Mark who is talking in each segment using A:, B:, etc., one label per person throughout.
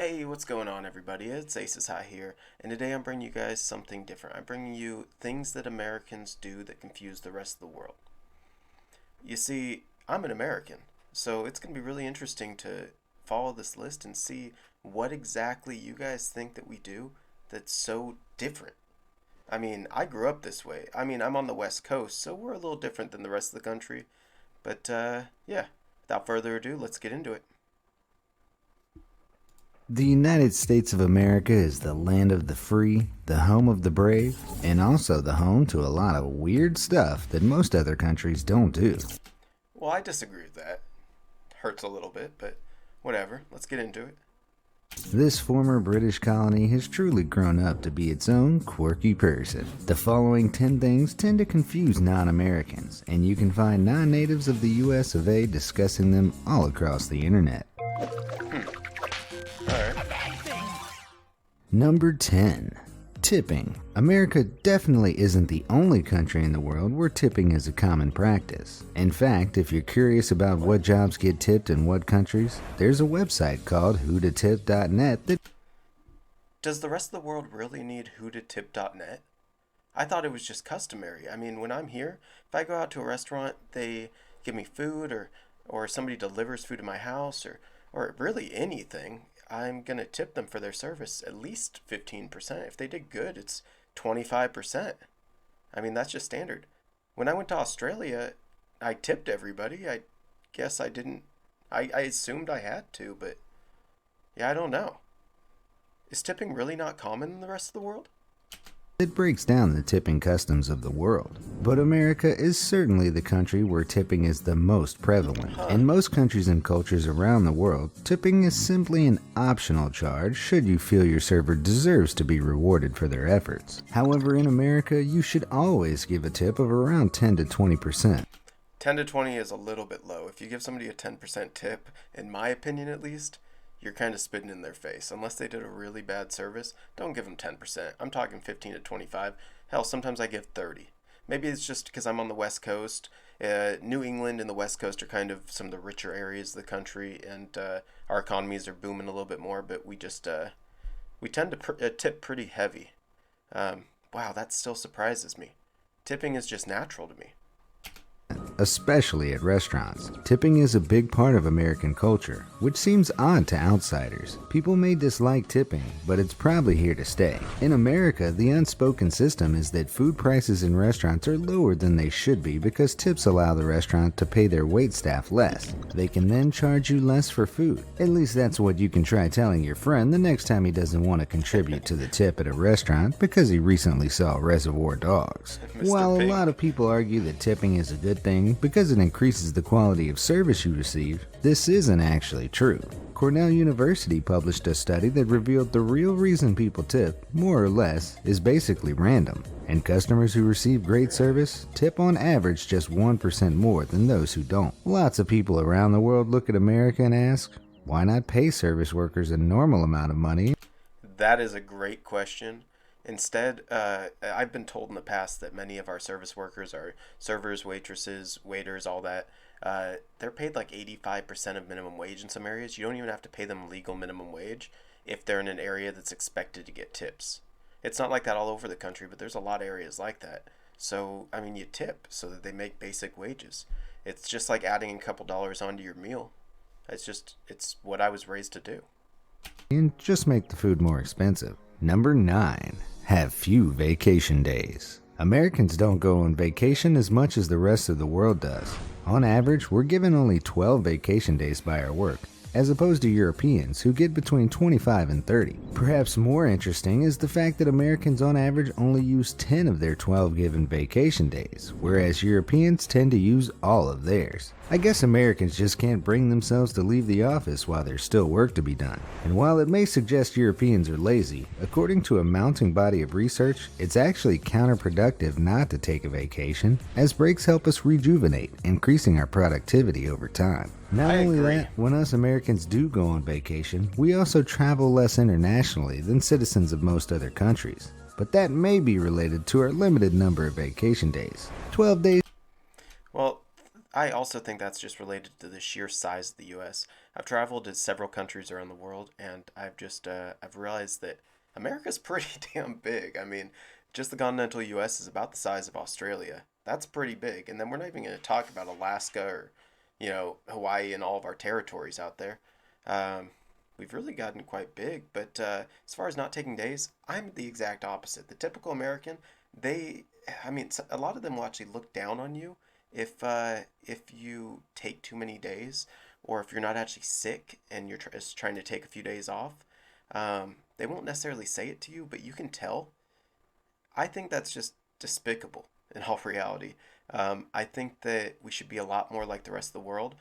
A: Hey, what's going on, everybody? It's Aces High here, and today I'm bringing you guys something different. I'm bringing you things that Americans do that confuse the rest of the world. You see, I'm an American, so it's going to be really interesting to follow this list and see what exactly you guys think that we do that's so different. I mean, I grew up this way. I mean, I'm on the West Coast, so we're a little different than the rest of the country. But, yeah, without further ado, let's get into it.
B: The United States of America is the land of the free, the home of the brave, and also the home to a lot of weird stuff that most other countries don't do.
A: Well, I disagree with that. Hurts a little bit, but whatever. Let's get into it.
B: This former British colony has truly grown up to be its own quirky person. The following 10 things tend to confuse non-Americans, and you can find non-natives of the US of A discussing them all across the internet.
A: Alright.
B: Number 10. Tipping. America definitely isn't the only country in the world where tipping is a common practice. In fact, if you're curious about what jobs get tipped in what countries, there's a website called whototip.net that...
A: Does the rest of the world really need whototip.net? I thought it was just customary. I mean, when I'm here, if I go out to a restaurant, they give me food or somebody delivers food to my house or really anything, I'm going to tip them for their service at least 15%. If they did good, it's 25%. I mean, that's just standard. When I went to Australia, I tipped everybody. I guess I didn't. I assumed I had to, but yeah, I don't know. Is tipping really not common in the rest of the world?
B: It breaks down the tipping customs of the world. But America is certainly the country where tipping is the most prevalent. In most countries and cultures around the world, tipping is simply an optional charge should you feel your server deserves to be rewarded for their efforts. However, in America, you should always give a tip of around 10 to 20%.
A: 10 to 20 is a little bit low. If you give somebody a 10% tip, in my opinion at least, you're kind of spitting in their face. Unless they did a really bad service, don't give them 10%. I'm talking 15 to 25. Hell, sometimes I give 30. Maybe it's just because I'm on the West Coast. New England and the West Coast are kind of some of the richer areas of the country, and our economies are booming a little bit more, but we tend to tip pretty heavy. Wow, that still surprises me. Tipping is just natural to me.
B: Especially at restaurants. Tipping is a big part of American culture, which seems odd to outsiders. People may dislike tipping, but it's probably here to stay. In America, the unspoken system is that food prices in restaurants are lower than they should be because tips allow the restaurant to pay their waitstaff less. They can then charge you less for food. At least that's what you can try telling your friend the next time he doesn't want to contribute to the tip at a restaurant because he recently saw Reservoir Dogs.
A: Mr.
B: While a
A: Pink.
B: lot of people argue that tipping is a good thing because it increases the quality of service you receive, this isn't actually true. Cornell University published a study that revealed the real reason people tip, more or less, is basically random, and customers who receive great service tip on average just 1% more than those who don't. Lots of people around the world look at America and ask, why not pay service workers a normal amount of money?
A: That is a great question. Instead, I've been told in the past that many of our service workers are servers, waitresses, waiters, all that. They're paid like 85% of minimum wage in some areas. You don't even have to pay them legal minimum wage if they're in an area that's expected to get tips. It's not like that all over the country, but there's a lot of areas like that. So, I mean, you tip so that they make basic wages. It's just like adding a couple dollars onto your meal. It's what I was raised to do.
B: And just make the food more expensive. Number 9. Have few vacation days. Americans don't go on vacation as much as the rest of the world does. On average, we're given only 12 vacation days by our work, as opposed to Europeans who get between 25 and 30. Perhaps more interesting is the fact that Americans on average only use 10 of their 12 given vacation days, whereas Europeans tend to use all of theirs. I guess Americans just can't bring themselves to leave the office while there's still work to be done. And while it may suggest Europeans are lazy, according to a mounting body of research, it's actually counterproductive not to take a vacation, as breaks help us rejuvenate, increasing our productivity over time. Not
A: I
B: only
A: agree.
B: that, when us Americans do go on vacation, we also travel less internationally than citizens of most other countries. But that may be related to our limited number of vacation days. 12 days.
A: Well, I also think that's just related to the sheer size of the U.S. I've traveled to several countries around the world, and I've realized that America's pretty damn big. I mean, just the continental U.S. is about the size of Australia. That's pretty big, and then we're not even going to talk about Alaska or, Hawaii and all of our territories out there. Um, we've really gotten quite big, but as far as not taking days, I'm the exact opposite. The typical American, they, I mean, a lot of them will actually look down on you if you take too many days, or if you're not actually sick and you're just trying to take a few days off. They won't necessarily say it to you, but you can tell. I think that's just despicable in all reality. I think that we should be a lot more like the rest of the world.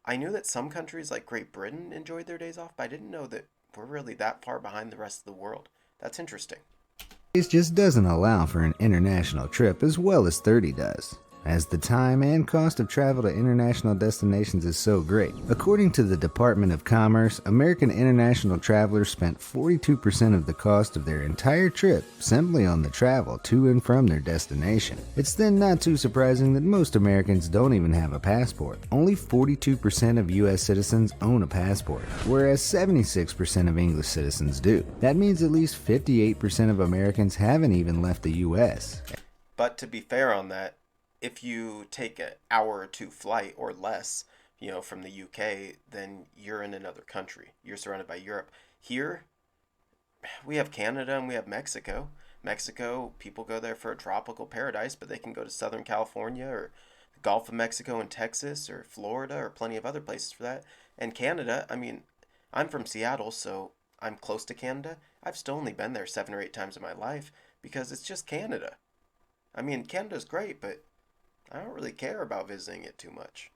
A: I knew that some countries like Great Britain enjoyed their days off, but I didn't know that we're really that far behind the rest of the world. That's interesting.
B: It just doesn't allow for an international trip as well as 30 does, as the time and cost of travel to international destinations is so great. According to the Department of Commerce, American international travelers spent 42% of the cost of their entire trip simply on the travel to and from their destination. It's then not too surprising that most Americans don't even have a passport. Only 42% of US citizens own a passport, whereas 76% of English citizens do. That means at least 58% of Americans haven't even left the US.
A: But to be fair on that, if you take an hour or two flight or less, from the UK, then you're in another country. You're surrounded by Europe. Here, we have Canada and we have Mexico. Mexico, people go there for a tropical paradise, but they can go to Southern California or the Gulf of Mexico and Texas or Florida or plenty of other places for that. And Canada, I mean, I'm from Seattle, so I'm close to Canada. I've still only been there 7 or 8 times in my life because it's just Canada. I mean, Canada's great, but I don't really care about visiting it too much.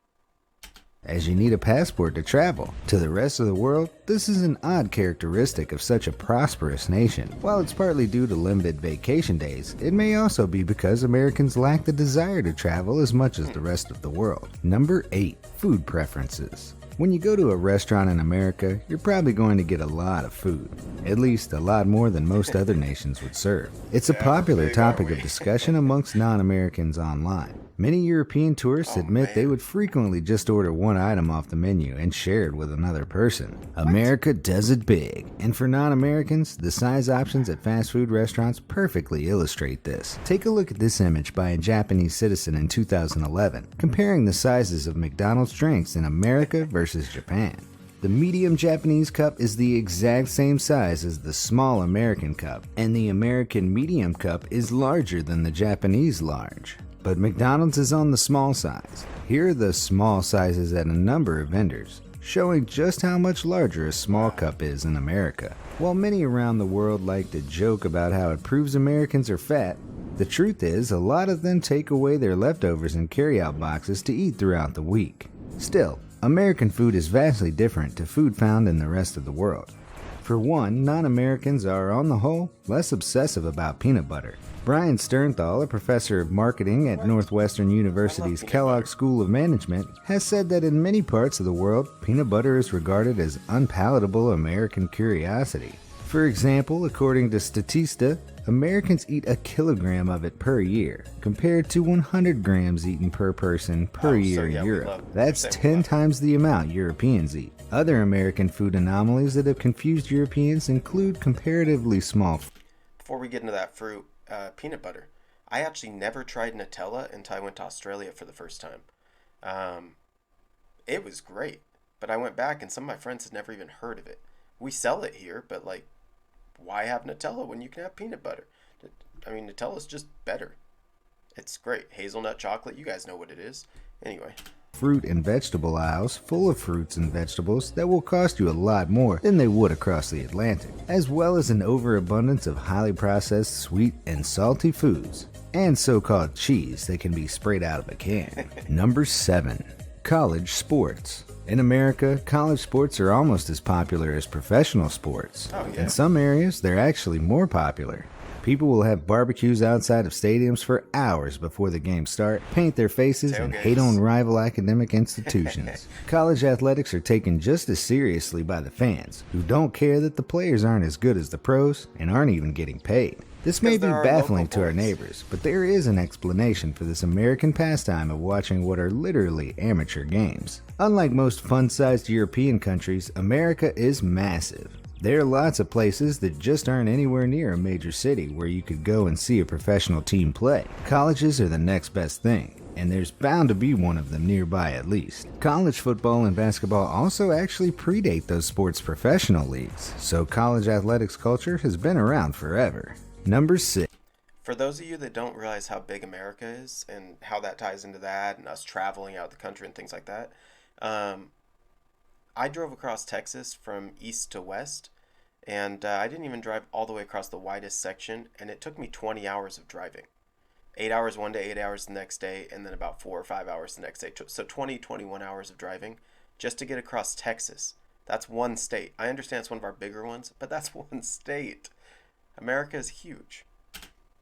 B: As you need a passport to travel. To the rest of the world, this is an odd characteristic of such a prosperous nation. While it's partly due to limited vacation days, it may also be because Americans lack the desire to travel as much as the rest of the world. Number 8. Food preferences. When you go to a restaurant in America, you're probably going to get a lot of food. At least a lot more than most other nations would serve. It's a popular topic of discussion amongst non-Americans online. Many European tourists admit they would frequently just order one item off the menu and share it with another person. America does it big, and for non-Americans, the size options at fast food restaurants perfectly illustrate this. Take a look at this image by a Japanese citizen in 2011, comparing the sizes of McDonald's drinks in America versus Japan. The medium Japanese cup is the exact same size as the small American cup, and the American medium cup is larger than the Japanese large. But McDonald's is on the small size. Here are the small sizes at a number of vendors, showing just how much larger a small cup is in America. While many around the world like to joke about how it proves Americans are fat, the truth is a lot of them take away their leftovers in carry-out boxes to eat throughout the week. Still, American food is vastly different to food found in the rest of the world. For one, non-Americans are, on the whole, less obsessive about peanut butter. Brian Sternthal, a professor of marketing at Northwestern University's Kellogg School of Management, has said that in many parts of the world, peanut butter is regarded as unpalatable American curiosity. For example, according to Statista, Americans eat a kilogram of it per year, compared to 100 grams eaten per person per year in Europe. That's 10 times the amount Europeans eat. Other American food anomalies that have confused Europeans include comparatively small.
A: Before we get into that fruit, peanut butter. I actually never tried Nutella until I went to Australia for the first time. It was great, but I went back and some of my friends had never even heard of it. We sell it here, but why have Nutella when you can have peanut butter? I mean, Nutella's just better. It's great. Hazelnut chocolate, you guys know what it is. Anyway.
B: Fruit and vegetable aisles full of fruits and vegetables that will cost you a lot more than they would across the Atlantic, as well as an overabundance of highly processed sweet and salty foods, and so-called cheese that can be sprayed out of a can. Number 7. College sports. In America, college sports are almost as popular as professional sports.
A: Oh, yeah.
B: In some areas, they're actually more popular. People will have barbecues outside of stadiums for hours before the games start, paint their faces, and hate on rival academic institutions. College athletics are taken just as seriously by the fans, who don't care that the players aren't as good as the pros and aren't even getting paid. This may
A: Because
B: be
A: there are
B: baffling
A: local
B: to our
A: boys.
B: neighbors, but there is an explanation for this American pastime of watching what are literally amateur games. Unlike most fun-sized European countries, America is massive. There are lots of places that just aren't anywhere near a major city where you could go and see a professional team play. Colleges are the next best thing, and there's bound to be one of them nearby at least. College football and basketball also actually predate those sports' professional leagues, so college athletics culture has been around forever. Number 6.
A: For those of you that don't realize how big America is and how that ties into that and us traveling out of the country and things like that, I drove across Texas from east to west, and I didn't even drive all the way across the widest section, and it took me 20 hours of driving. 8 hours one day, 8 hours the next day, and then about 4 or 5 hours the next day. So 21 hours of driving just to get across Texas. That's one state. I understand it's one of our bigger ones, but that's one state. America is huge.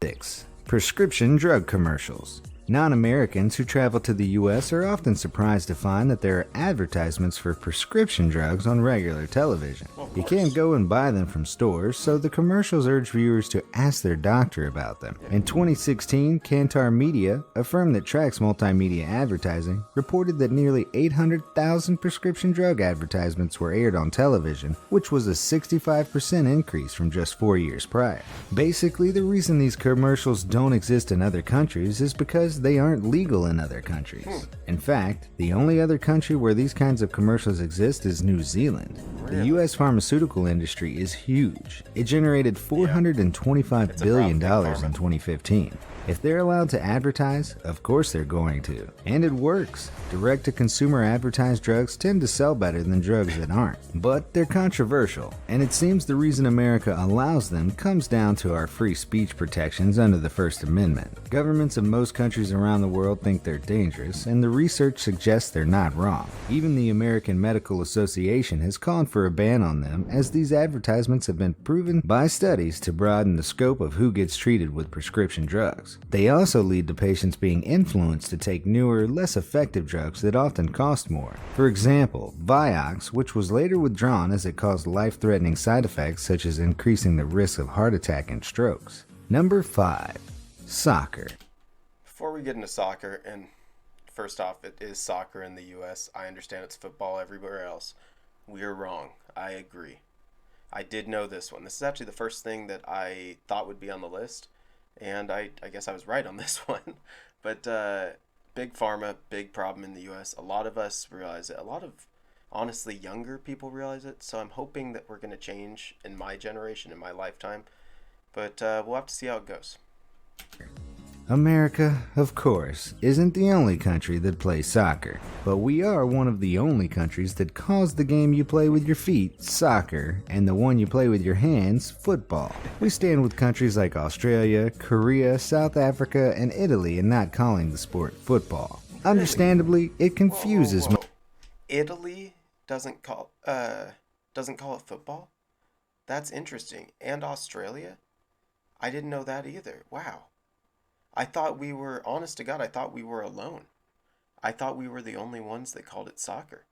B: 6. Prescription drug commercials. Non-Americans who travel to the US are often surprised to find that there are advertisements for prescription drugs on regular television. You can't go and buy them from stores, so the commercials urge viewers to ask their doctor about them. In 2016, Kantar Media, a firm that tracks multimedia advertising, reported that nearly 800,000 prescription drug advertisements were aired on television, which was a 65% increase from just 4 years prior. Basically, the reason these commercials don't exist in other countries is because they aren't legal in other countries. In fact, the only other country where these kinds of commercials exist is New Zealand. The US pharmaceutical industry is huge. It generated $425 billion in 2015. If they're allowed to advertise, of course they're going to. And it works. Direct-to-consumer advertised drugs tend to sell better than drugs that aren't. But they're controversial, and it seems the reason America allows them comes down to our free speech protections under the First Amendment. Governments of most countries around the world think they're dangerous, and the research suggests they're not wrong. Even the American Medical Association has called for a ban on them, as these advertisements have been proven by studies to broaden the scope of who gets treated with prescription drugs. They also lead to patients being influenced to take newer, less effective drugs that often cost more. For example, Vioxx, which was later withdrawn as it caused life-threatening side effects such as increasing the risk of heart attack and strokes. Number 5. Soccer.
A: Before we get into soccer, and first off, it is soccer in the US. I understand it's football everywhere else. We are wrong. I agree. I did know this one. This is actually the first thing that I thought would be on the list. And I guess I was right on this one. But big pharma, big problem in the US. A lot of us realize it. A lot of, honestly, younger people realize it. So I'm hoping that we're going to change in my generation, in my lifetime. But we'll have to see how it goes.
B: America, of course, isn't the only country that plays soccer, but we are one of the only countries that calls the game you play with your feet soccer and the one you play with your hands football. We stand with countries like Australia, Korea, South Africa, and Italy in not calling the sport football. Understandably, it confuses me.
A: Italy doesn't call it football? That's interesting. And Australia? I didn't know that either. Wow. I thought we were, honest to God, I thought we were alone. I thought we were the only ones that called it soccer.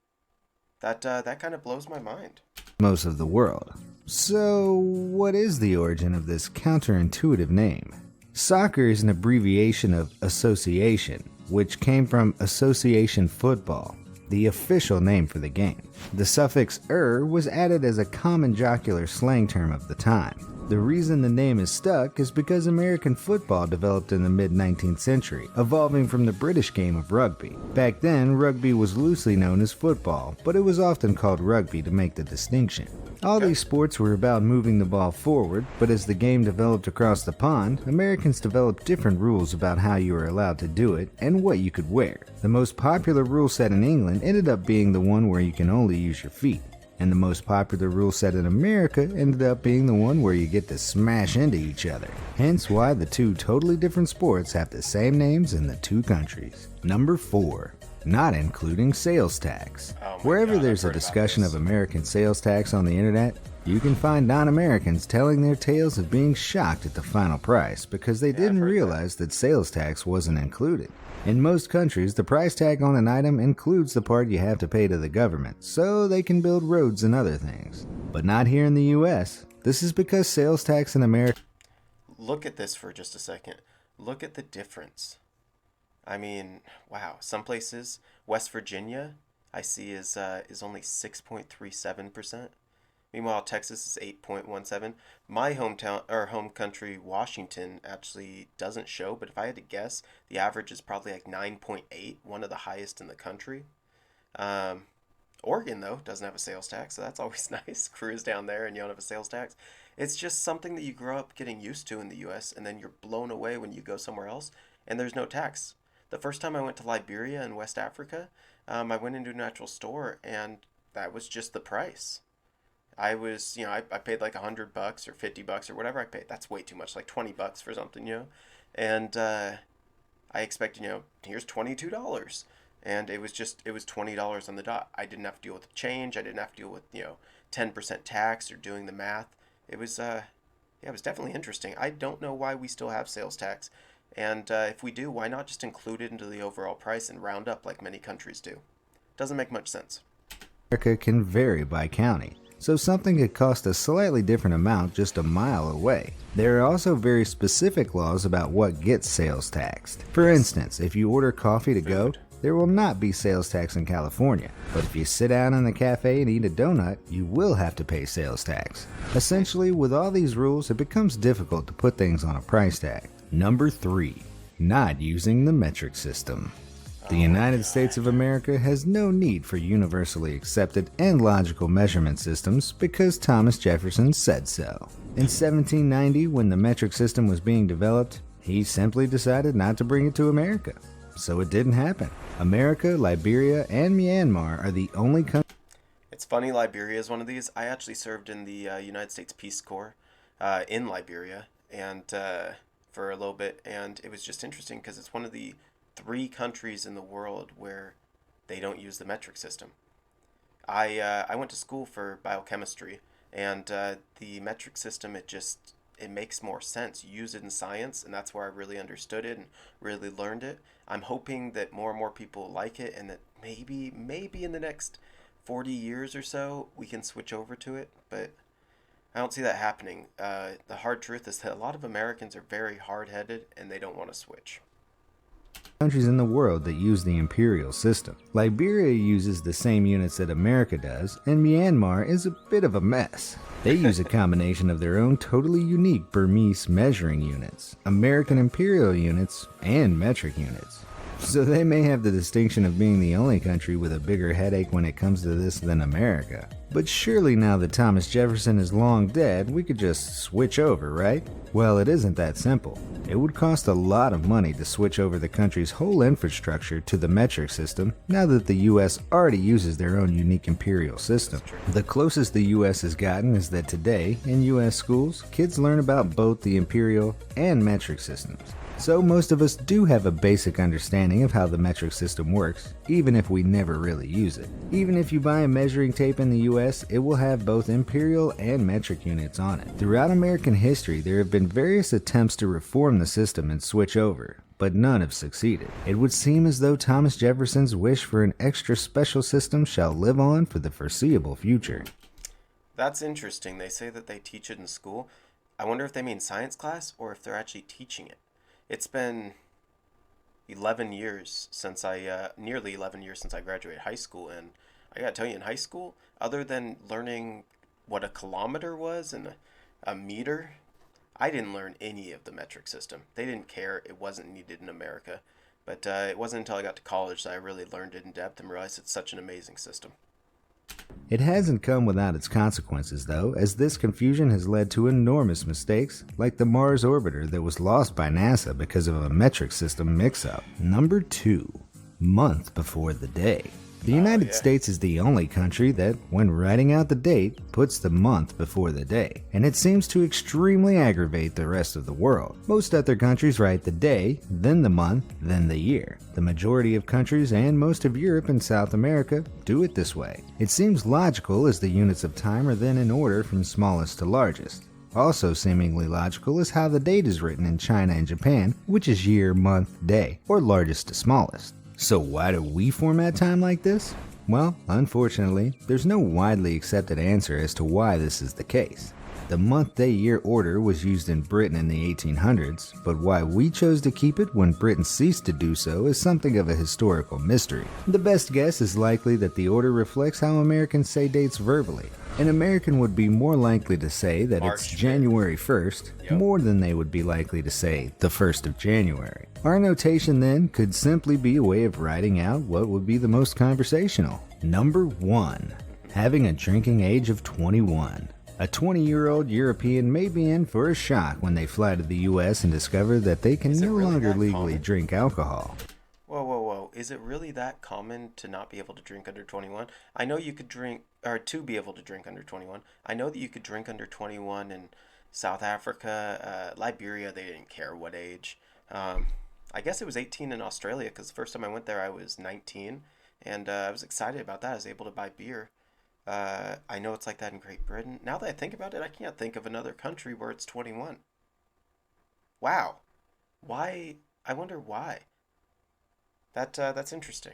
A: That kind of blows my mind.
B: Most of the world. So, what is the origin of this counterintuitive name? Soccer is an abbreviation of association, which came from association football, the official name for the game. The suffix was added as a common jocular slang term of the time. The reason the name is stuck is because American football developed in the mid-19th century, evolving from the British game of rugby. Back then, rugby was loosely known as football, but it was often called rugby to make the distinction. All these sports were about moving the ball forward, but as the game developed across the pond, Americans developed different rules about how you were allowed to do it and what you could wear. The most popular rule set in England ended up being the one where you can only use your feet. And the most popular rule set in America ended up being the one where you get to smash into each other. Hence why the two totally different sports have the same names in the two countries. Number 4. Not including sales tax. Wherever there's a discussion of American sales tax on the internet, you can find non-Americans telling their tales of being shocked at the final price because they didn't realize that sales tax wasn't included. In most countries, the price tag on an item includes the part you have to pay to the government, so they can build roads and other things. But not here in the US. This is because sales tax in America...
A: look at this for just a second. Look at the difference. I mean, wow. Some places, West Virginia, I see is only 6.37%. Meanwhile, Texas is 8.17. My hometown or home country, Washington, actually doesn't show, but if I had to guess, the average is probably like 9.8, one of the highest in the country. Um, Oregon, though, doesn't have a sales tax, so that's always nice. Cruise down there and you don't have a sales tax. It's just something that you grow up getting used to in the US, and then you're blown away when you go somewhere else and there's no tax. The first time I went to Liberia in West Africa, I went into a natural store and that was just the price. I was, I paid like $100 or $50 or whatever I paid. That's way too much, like $20 for something, And I expected, here's $22. And it was $20 on the dot. I didn't have to deal with the change. I didn't have to deal with, 10% tax or doing the math. It was, yeah, it was definitely interesting. I don't know why we still have sales tax. And if we do, why not just include it into the overall price and round up like many countries do? Doesn't make much sense.
B: America can vary by county, so something could cost a slightly different amount just a mile away. There are also very specific laws about what gets sales taxed. For instance, if you order coffee to go,
A: Food.
B: there will not be sales tax in California, but if you sit down in the cafe and eat a donut, you will have to pay sales tax. Essentially, with all these rules, it becomes difficult to put things on a price tag. Number 3. Not using the metric system. The United States of America has no need for universally accepted and logical measurement systems because Thomas Jefferson said so. In 1790, when the metric system was being developed, he simply decided not to bring it to America. So it didn't happen. America, Liberia, and Myanmar are the only countries.
A: It's funny, Liberia is one of these. I actually served in the United States Peace Corps in Liberia and for a little bit, and it was just interesting because it's one of the 3 countries in the world where they don't use the metric system. I went to school for biochemistry, and the metric system it makes more sense. You use it in science, and that's where I really understood it and really learned it. I'm hoping that more and more people like it, and that maybe in the next 40 years or so we can switch over to it, but I don't see that happening. The hard truth is that a lot of Americans are very hard-headed and they don't want to switch.
B: Countries in the world that use the imperial system. Liberia uses the same units that America does, and Myanmar is a bit of a mess. They use a combination of their own totally unique Burmese measuring units, American imperial units, and metric units. So they may have the distinction of being the only country with a bigger headache when it comes to this than America. But surely now that Thomas Jefferson is long dead, we could just switch over, right? Well, it isn't that simple. It would cost a lot of money to switch over the country's whole infrastructure to the metric system now that the US already uses their own unique imperial system. The closest the US has gotten is that today, in US schools, kids learn about both the imperial and metric systems. So most of us do have a basic understanding of how the metric system works, even if we never really use it. Even if you buy a measuring tape in the US, it will have both imperial and metric units on it. Throughout American history, there have been various attempts to reform the system and switch over, but none have succeeded. It would seem as though Thomas Jefferson's wish for an extra special system shall live on for the foreseeable future.
A: That's interesting. They say that they teach it in school. I wonder if they mean science class or if they're actually teaching it. It's been 11 years since nearly 11 years since I graduated high school, and I gotta tell you, in high school, other than learning what a kilometer was and a meter, I didn't learn any of the metric system. They didn't care. It wasn't needed in America. But it wasn't until I got to college that I really learned it in depth and realized it's such an amazing system.
B: It hasn't come without its consequences, though, as this confusion has led to enormous mistakes, like the Mars orbiter that was lost by NASA because of a metric system mix-up. Number 2. Month before the day. The United States is the only country that, when writing out the date, puts the month before the day, and it seems to extremely aggravate the rest of the world. Most other countries write the day, then the month, then the year. The majority of countries and most of Europe and South America do it this way. It seems logical as the units of time are then in order from smallest to largest. Also seemingly logical is how the date is written in China and Japan, which is year, month, day, or largest to smallest. So why do we format time like this? Well, unfortunately, there's no widely accepted answer as to why this is the case. The month-day-year order was used in Britain in the 1800s, but why we chose to keep it when Britain ceased to do so is something of a historical mystery. The best guess is likely that the order reflects how Americans say dates verbally. An American would be more likely to say that
A: March
B: it's
A: 5th.
B: January 1st more than they would be likely to say the 1st of January. Our notation then could simply be a way of writing out what would be the most conversational. Number 1. Having a drinking age of 21. A 20-year-old European may be in for a shock when they fly to the US and discover that they can
A: Is it
B: no
A: really
B: longer
A: that
B: legally
A: common?
B: drink alcohol.
A: Whoa, whoa, whoa. Is it really that common to not be able to drink under 21? I know you could drink, or to be able to drink under 21. I know that you could drink under 21 in South Africa, Liberia, they didn't care what age. I guess it was 18 in Australia because the first time I went there I was 19 and I was excited about that. I was able to buy beer. I know it's like that in Great Britain. Now that I think about it, I can't think of another country where it's 21. Wow. Why? I wonder why. That's interesting.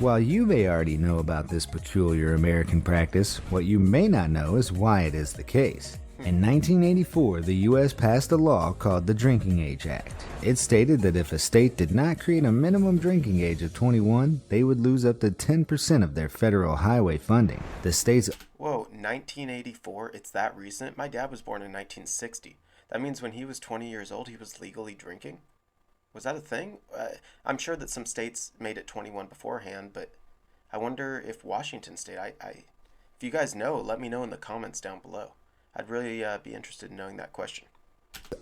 B: While you may already know about this peculiar American practice, what you may not know is why it is the case. In 1984, the U.S. passed a law called the Drinking Age Act. It stated that if a state did not create a minimum drinking age of 21, they would lose up to 10% of their federal highway funding. The state's
A: Whoa, 1984? It's that recent? My dad was born in 1960. That means when he was 20 years old, he was legally drinking? Was that a thing? I'm sure that some states made it 21 beforehand, but I wonder if Washington State, if you guys know, let me know in the comments down below. I'd really be interested in knowing that question.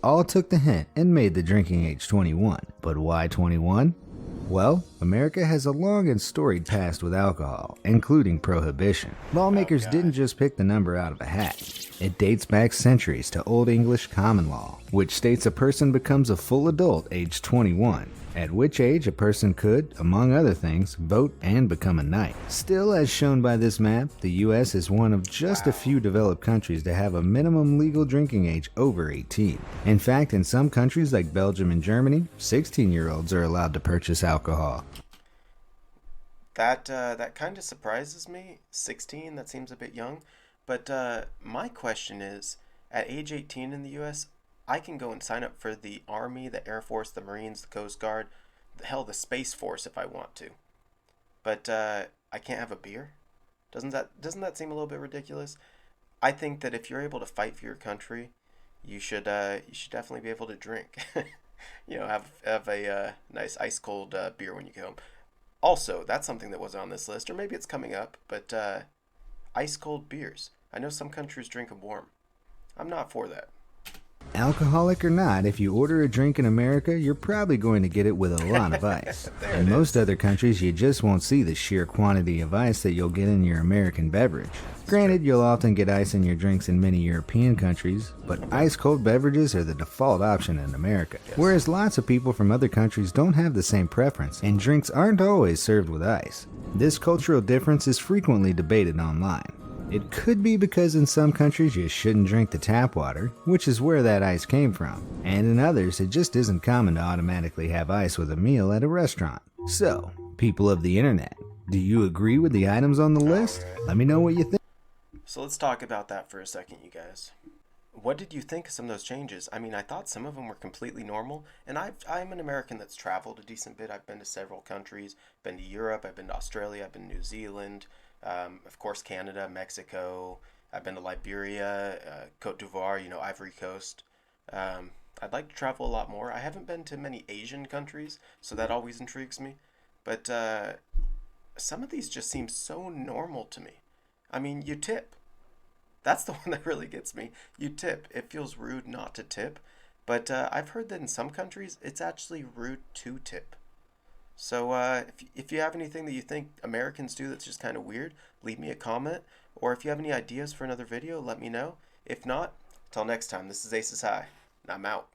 B: all took the hint and made the drinking age 21. But why 21? Well, America has a long and storied past with alcohol, including prohibition. Lawmakers didn't just pick the number out of a hat. It dates back centuries to Old English common law, which states a person becomes a full adult aged 21, at which age a person could, among other things, vote and become a knight. Still, as shown by this map, the US is one of just a few developed countries to have a minimum legal drinking age over 18. In fact, in some countries like Belgium and Germany, 16-year-olds are allowed to purchase alcohol.
A: That kind of surprises me. 16, that seems a bit young. But my question is, at age 18 in the U.S., I can go and sign up for the Army, the Air Force, the Marines, the Coast Guard, the Space Force if I want to. But I can't have a beer? Doesn't that seem a little bit ridiculous? I think that if you're able to fight for your country, you should definitely be able to drink. Have a nice ice cold beer when you get home. Also, that's something that wasn't on this list, or maybe it's coming up, but ice cold beers. I know some countries drink them warm. I'm not for that.
B: Alcoholic or not, if you order a drink in America, you're probably going to get it with a lot of ice.
A: There
B: In
A: it
B: most other countries, you just won't see the sheer quantity of ice that you'll get in your American beverage. Granted, you'll often get ice in your drinks in many European countries, but ice-cold beverages are the default option in America. Whereas lots of people from other countries don't have the same preference, and drinks aren't always served with ice. This cultural difference is frequently debated online. It could be because in some countries you shouldn't drink the tap water, which is where that ice came from, and in others it just isn't common to automatically have ice with a meal at a restaurant. So, people of the internet, do you agree with the items on the list? Let me know what you think.
A: So let's talk about that for a second, you guys. What did you think of some of those changes? I mean, I thought some of them were completely normal, and I'm an American that's traveled a decent bit. I've been to several countries, been to Europe, I've been to Australia, I've been to New Zealand, of course Canada, Mexico, I've been to Liberia, Cote d'Ivoire, Ivory Coast. I'd like to travel a lot more. I haven't been to many Asian countries, so that always intrigues me. But some of these just seem so normal to me. I mean, you tip. That's the one that really gets me. You tip. It feels rude not to tip. But I've heard that in some countries, it's actually rude to tip. So if you have anything that you think Americans do that's just kind of weird, leave me a comment. Or if you have any ideas for another video, let me know. If not, till next time, this is Aces High, and I'm out.